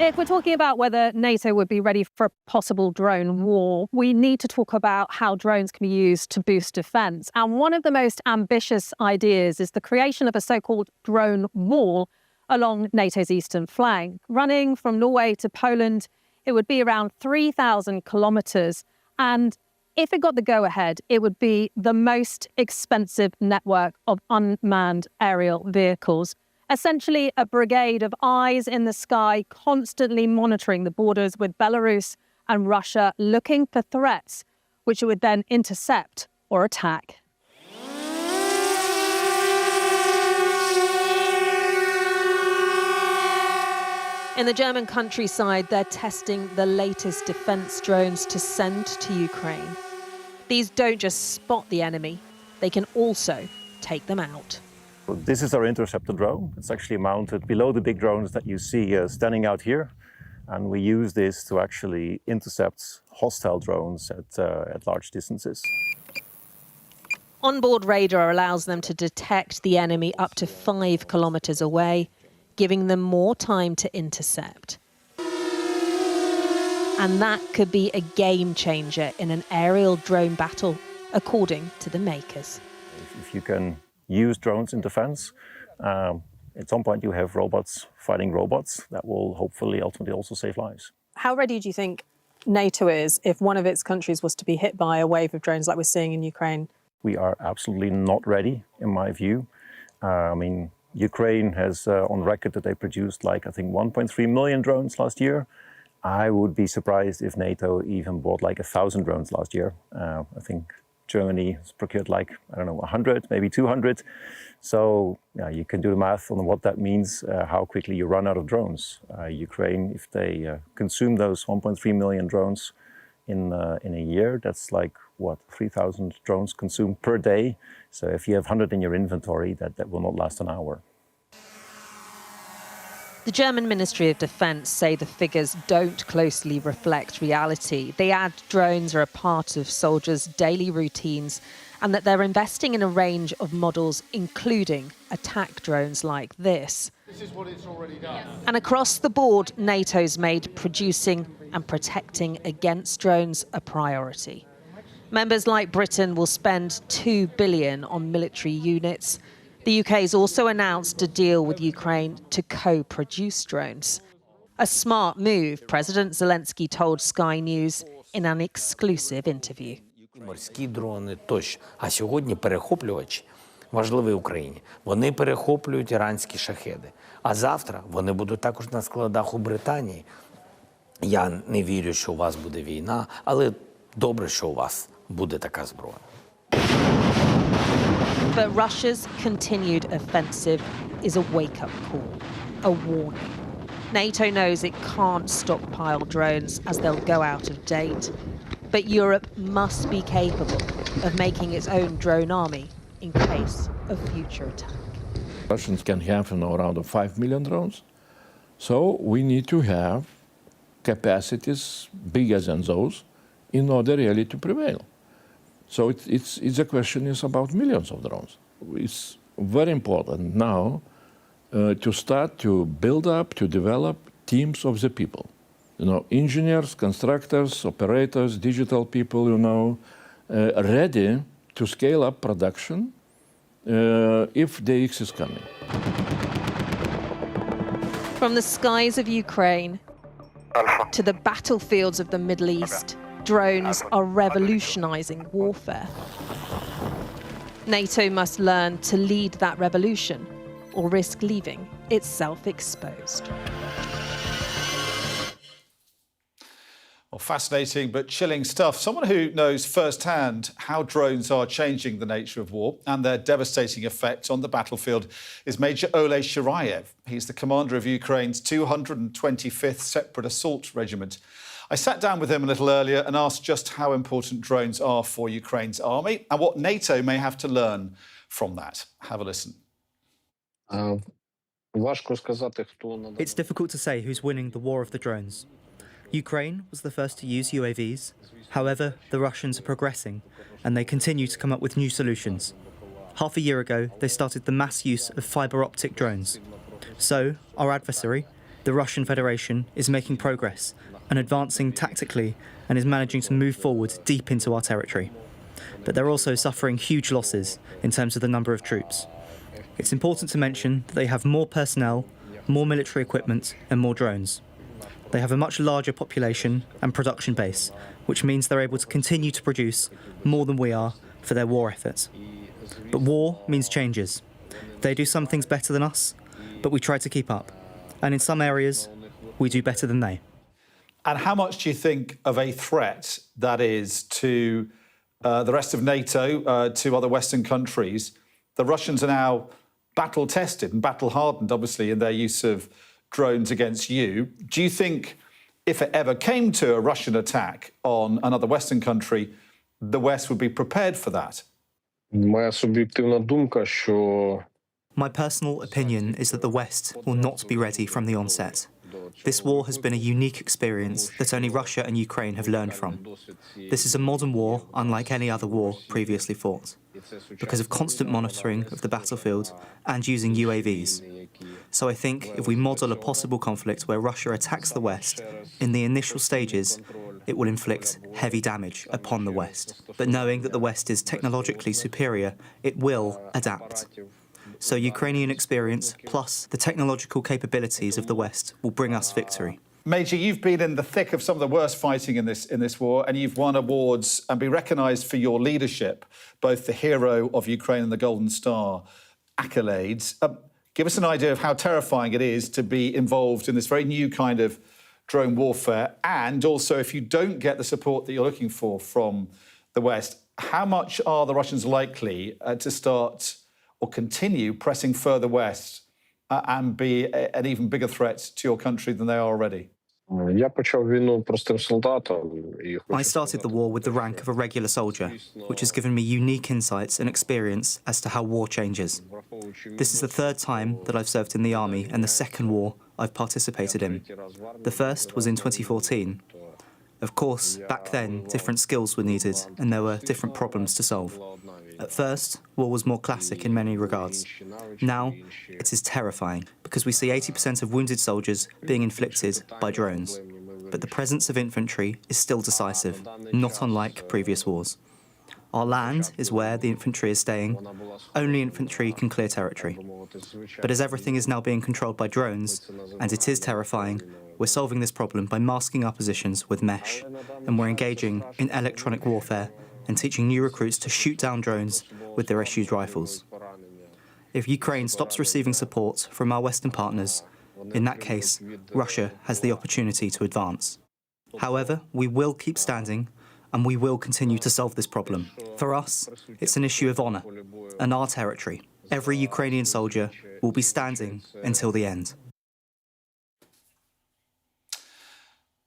Speaker 4: If we're talking about whether NATO would be ready for a possible drone war, we need to talk about how drones can be used to boost defence. And one of the most ambitious ideas is the creation of a so-called drone wall along NATO's eastern flank. Running from Norway to Poland, it would be around 3,000 kilometres. And if it got the go-ahead, it would be the most expensive network of unmanned aerial vehicles. Essentially a brigade of eyes in the sky, constantly monitoring the borders with Belarus and Russia, looking for threats, which it would then intercept or attack.
Speaker 14: In the German countryside, they're testing the latest defence drones to send to Ukraine. These don't just spot the enemy, they can also take them out.
Speaker 2: This is our interceptor drone. It's actually mounted below the big drones that you see standing out here. And we use this to actually intercept hostile drones at large distances.
Speaker 14: Onboard radar allows them to detect the enemy up to 5 kilometres away, giving them more time to intercept. And that could be a game changer in an aerial drone battle, according to the makers.
Speaker 2: If you can use drones in defense, at some point you have robots fighting robots that will hopefully ultimately also save lives.
Speaker 4: How ready do you think NATO is if one of its countries was to be hit by a wave of drones like we're seeing in Ukraine?
Speaker 2: We are absolutely not ready, in my view. Ukraine has on record that they produced I think 1.3 million drones last year. I would be surprised if NATO even bought 1,000 drones last year. I think Germany has procured 100, maybe 200. So you can do the math on what that means, how quickly you run out of drones. Ukraine, if they consume those 1.3 million drones in a year, that's 3,000 drones consumed per day. So if you have 100 in your inventory, that will not last an hour.
Speaker 14: The German Ministry of Defence say the figures don't closely reflect reality. They add drones are a part of soldiers' daily routines and that they're investing in a range of models, including attack drones like this.
Speaker 7: This is what it's already done.
Speaker 14: And across the board, NATO's made producing and protecting against drones a priority. Members like Britain will spend $2 billion on military units. The UK has also announced a deal with Ukraine to co-produce drones. A smart move, President Zelensky told Sky News in an exclusive interview.
Speaker 6: Морські дрони тощо. А сьогодні перехоплювачі важливий Україні. Вони перехоплюють іранські шахеди. А завтра вони будуть також на складах у Британії. Я не вірю, що у вас буде війна, але добре, що у вас буде така зброя.
Speaker 14: But Russia's continued offensive is a wake-up call, a warning. NATO knows it can't stockpile drones as they'll go out of date. But Europe must be capable of making its own drone army in case of future attack.
Speaker 22: Russians can have around 5 million drones. So we need to have capacities bigger than those in order really to prevail. So it's a question is about millions of drones. It's very important now to start to build up, to develop teams of the people. You know, engineers, constructors, operators, digital people, you know, ready to scale up production if the X is coming.
Speaker 14: From the skies of Ukraine to the battlefields of the Middle East, drones are revolutionizing warfare. NATO must learn to lead that revolution or risk leaving itself exposed.
Speaker 1: Well, fascinating but chilling stuff. Someone who knows firsthand how drones are changing the nature of war and their devastating effect on the battlefield is Major Ole Shirayev. He's the commander of Ukraine's 225th Separate Assault Regiment. I sat down with him a little earlier and asked just how important drones are for Ukraine's army and what NATO may have to learn from that. Have a listen.
Speaker 11: It's difficult to say who's winning the war of the drones. Ukraine was the first to use UAVs. However, the Russians are progressing and they continue to come up with new solutions. Half a year ago, they started the mass use of fibre optic drones. So, our adversary, the Russian Federation, is making progress and advancing tactically and is managing to move forward deep into our territory. But they're also suffering huge losses in terms of the number of troops. It's important to mention that they have more personnel, more military equipment and more drones. They have a much larger population and production base, which means they're able to continue to produce more than we are for their war efforts. But war means changes. They do some things better than us, but we try to keep up. And in some areas, we do better than they.
Speaker 1: And how much do you think of a threat that is to the rest of NATO, to other Western countries? The Russians are now battle-tested and battle-hardened, obviously, in their use of drones against you. Do you think if it ever came to a Russian attack on another Western country, the West would be prepared for that?
Speaker 11: My personal opinion is that the West will not be ready from the onset. This war has been a unique experience that only Russia and Ukraine have learned from. This is a modern war unlike any other war previously fought, because of constant monitoring of the battlefield and using UAVs. So I think if we model a possible conflict where Russia attacks the West, in the initial stages, it will inflict heavy damage upon the West. But knowing that the West is technologically superior, it will adapt. So Ukrainian experience plus the technological capabilities of the West will bring us victory.
Speaker 1: Major, you've been in the thick of some of the worst fighting in this war, and you've won awards and been recognised for your leadership, both the Hero of Ukraine and the Golden Star accolades. Give us an idea of how terrifying it is to be involved in this very new kind of drone warfare, and also if you don't get the support that you're looking for from the West, how much are the Russians likely to start or continue pressing further west and be an even bigger threat to your country than they are already?
Speaker 11: I started the war with the rank of a regular soldier, which has given me unique insights and experience as to how war changes. This is the third time that I've served in the army and the second war I've participated in. The first was in 2014. Of course, back then, different skills were needed and there were different problems to solve. At first, war was more classic in many regards. Now, it is terrifying because we see 80% of wounded soldiers being inflicted by drones. But the presence of infantry is still decisive, not unlike previous wars. Our land is where the infantry is staying. Only infantry can clear territory. But as everything is now being controlled by drones, and it is terrifying, we're solving this problem by masking our positions with mesh, and we're engaging in electronic warfare and teaching new recruits to shoot down drones with their issued rifles. If Ukraine stops receiving support from our Western partners, in that case, Russia has the opportunity to advance. However, we will keep standing and we will continue to solve this problem. For us, it's an issue of honour and our territory. Every Ukrainian soldier will be standing until the end.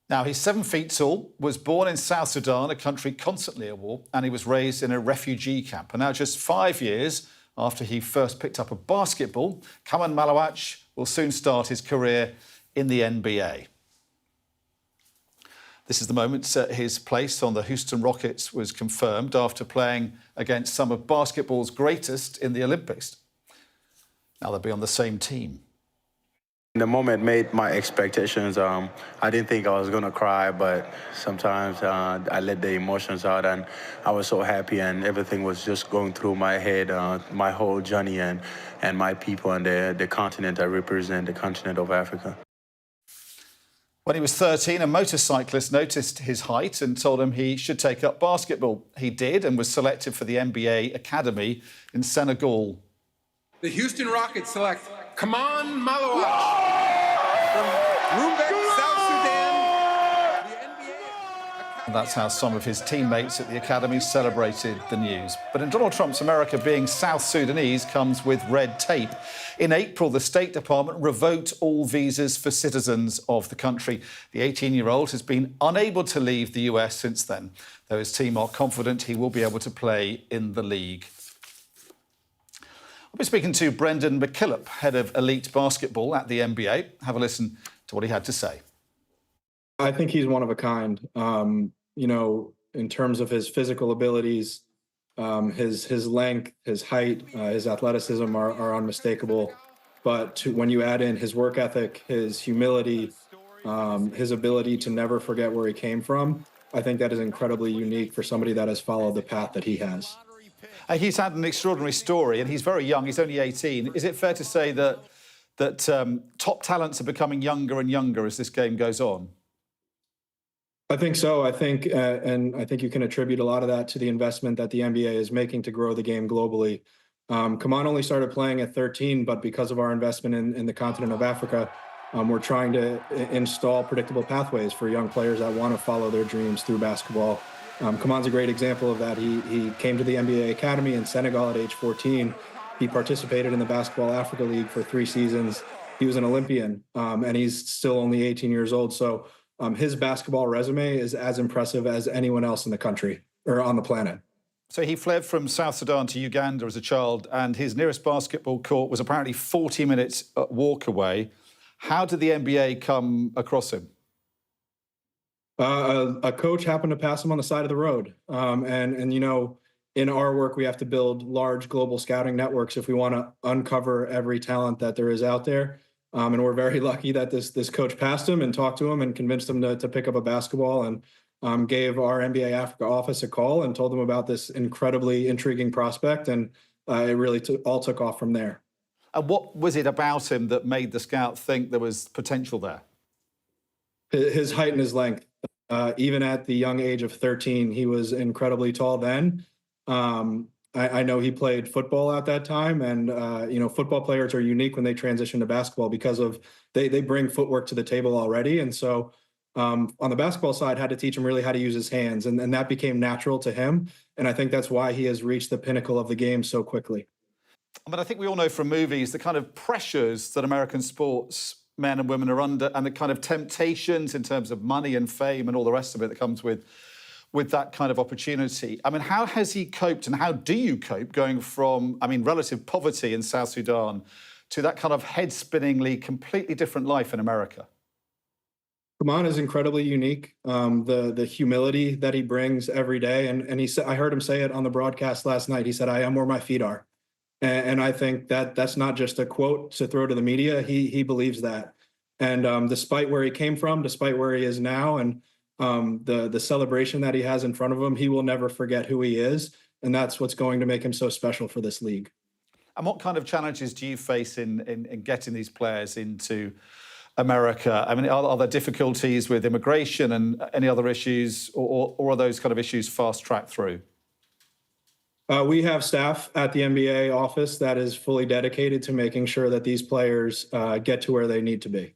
Speaker 1: Now, he's 7 feet tall, was born in South Sudan, a country constantly at war, and he was raised in a refugee camp. And now, just 5 years after he first picked up a basketball, Kaman Malawach will soon start his career in the NBA. This is the moment his place on the Houston Rockets was confirmed after playing against some of basketball's greatest in the Olympics. Now they'll be on the same team.
Speaker 8: The moment made my expectations. I didn't think I was going to cry, but sometimes I let the emotions out, and I was so happy, and everything was just going through my head, my whole journey and my people and the continent I represent, the continent of Africa.
Speaker 1: When he was 13, a motorcyclist noticed his height and told him he should take up basketball. He did and was selected for the NBA Academy in Senegal.
Speaker 9: The Houston Rockets select Kaman Malawach from Rumbek, South Sudan.
Speaker 1: And that's how some of his teammates at the academy celebrated the news. But in Donald Trump's America, being South Sudanese comes with red tape. In April, the State Department revoked all visas for citizens of the country. The 18-year-old has been unable to leave the US since then, though his team are confident he will be able to play in the league. I'll be speaking to Brendan McKillop, head of elite basketball at the NBA. Have a listen to what he had to say.
Speaker 12: I think he's one of a kind. You know, in terms of his physical abilities, his length, his height, his athleticism are unmistakable. But when you add in his work ethic, his humility, his ability to never forget where he came from, I think that is incredibly unique for somebody that has followed the path that he has.
Speaker 1: He's had an extraordinary story, and he's very young. He's only 18. Is it fair to say that top talents are becoming younger and younger as this game goes on?
Speaker 12: I think so. I think, and I think you can attribute a lot of that to the investment that the NBA is making to grow the game globally. Kaman only started playing at 13, but because of our investment in the continent of Africa, we're trying to install predictable pathways for young players that want to follow their dreams through basketball. Kaman's a great example of that. He came to the NBA Academy in Senegal at age 14. He participated in the Basketball Africa League for 3 seasons. He was an Olympian, and he's still only 18 years old. So his basketball resume is as impressive as anyone else in the country or on the planet.
Speaker 1: So he fled from South Sudan to Uganda as a child, and his nearest basketball court was apparently 40 minutes walk away. How did the NBA come across him?
Speaker 12: A coach happened to pass him on the side of the road. And you know, in our work, we have to build large global scouting networks if we want to uncover every talent that there is out there. And we're very lucky that this coach passed him and talked to him and convinced him to pick up a basketball, and gave our NBA Africa office a call and told them about this incredibly intriguing prospect. And it really all took off from there.
Speaker 1: And what was it about him that made the scout think there was potential there?
Speaker 12: His height and his length. Even at the young age of 13, he was incredibly tall then. I know he played football at that time, and you know, football players are unique when they transition to basketball because of they bring footwork to the table already. And so on the basketball side, had to teach him really how to use his hands, and that became natural to him. And I think that's why he has reached the pinnacle of the game so quickly.
Speaker 1: But I think we all know from movies the kind of pressures that American sports men and women are under, and the kind of temptations in terms of money and fame and all the rest of it that comes with that kind of opportunity. I mean, how has he coped, and how do you cope going from, I mean, relative poverty in South Sudan to that kind of head-spinningly, completely different life in America?
Speaker 12: Kaman is incredibly unique. The humility that he brings every day, and he said, I heard him say it on the broadcast last night. He said, "I am where my feet are." And I think that's not just a quote to throw to the media. He believes that. And despite where he came from, despite where he is now, and the celebration that he has in front of him, he will never forget who he is. And that's what's going to make him so special for this league.
Speaker 1: And what kind of challenges do you face in getting these players into America? I mean, are there difficulties with immigration and any other issues, or are those kind of issues fast-tracked through?
Speaker 12: We have staff at the NBA office that is fully dedicated to making sure that these players get to where they need to be.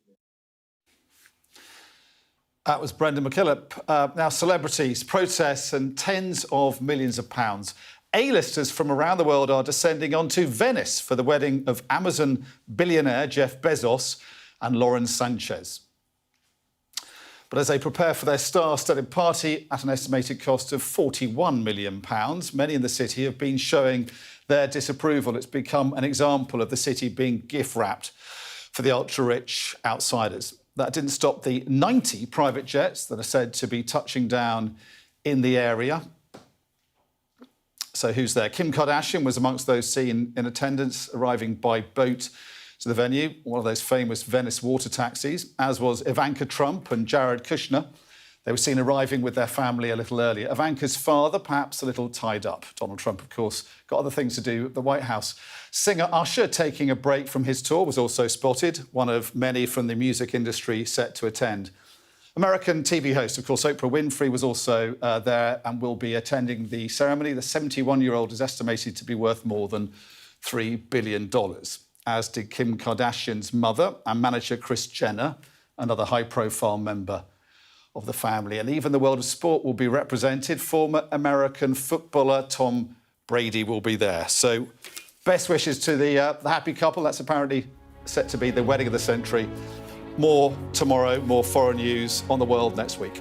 Speaker 1: That was Brendan McKillop. Now, celebrities, protests and tens of millions of pounds. A-listers from around the world are descending onto Venice for the wedding of Amazon billionaire Jeff Bezos and Lauren Sanchez. But as they prepare for their star-studded party at an estimated cost of £41 million, many in the city have been showing their disapproval. It's become an example of the city being gift-wrapped for the ultra-rich outsiders. That didn't stop the 90 private jets that are said to be touching down in the area. So who's there? Kim Kardashian was amongst those seen in attendance, arriving by boat to the venue, one of those famous Venice water taxis, as was Ivanka Trump and Jared Kushner. They were seen arriving with their family a little earlier. Ivanka's father, perhaps a little tied up. Donald Trump, of course, got other things to do at the White House. Singer Usher, taking a break from his tour, was also spotted, one of many from the music industry set to attend. American TV host, of course, Oprah Winfrey was also there and will be attending the ceremony. The 71-year-old is estimated to be worth more than $3 billion, as did Kim Kardashian's mother and manager Kris Jenner, another high-profile member of the family. And even the world of sport will be represented. Former American footballer Tom Brady will be there. So best wishes to the happy couple. That's apparently set to be the wedding of the century. More tomorrow, more foreign news on the world next week.